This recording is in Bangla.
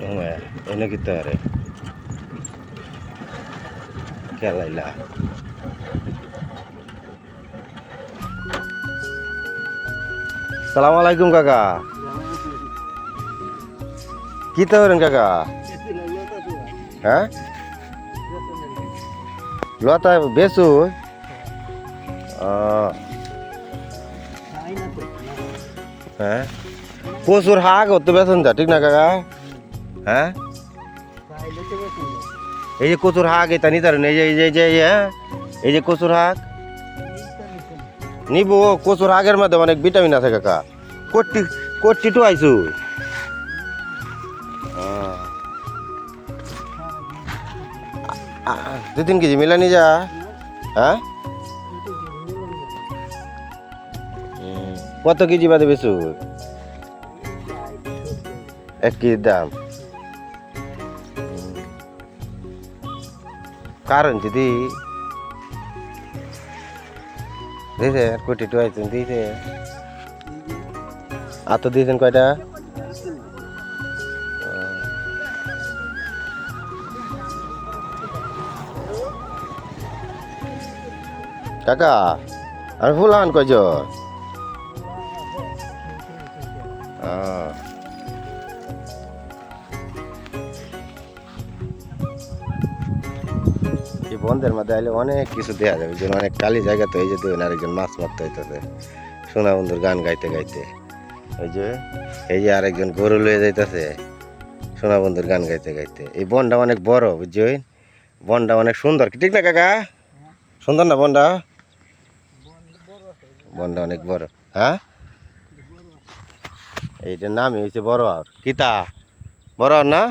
Ini kita re. Kelaila. Assalamualaikum kakak. Kita orang kakak. Hah? Luata besu. হ্যাঁ কচুর শাক হতে বেছেন যা ঠিক না কাকা হ্যাঁ এই যে কচুর শাক এটা নিতে পারেন এই যে কচুর শাক নিব কচুর শাকের মধ্যে অনেক ভিটামিন আছে কাকা কোটি তো আইসু দু তিন কেজি মিলা নি যা হ্যাঁ কত কেজি বাদে বেচু 1 কেজির দাম কারণ যদি দিয়েছে কোটি টু আইছেন দিয়েছে আর তো দিয়েছেন কয়টা কাকা আর ফুলান কয়জন এই বন্ধের মধ্যে আইলে অনেক কিছু দেওয়া যাবে যেন অনেক কালি জায়গা তো এই যে দেখুন আরেকজন মাছ মারতে হইতেছে সোনা বন্ধুর গান গাইতে গাইতে এই যে আরেকজন গরু লয়ে যাইতেছে সোনা বন্ধুর গান গাইতে গাইতে এই বনটা অনেক বড় বুঝছেন বনটা অনেক সুন্দর ঠিক না কাকা সুন্দর না বনটা বনটা অনেক বড় হ্যাঁ এইটার নামই হয়েছে বড় আর কিতা বড় না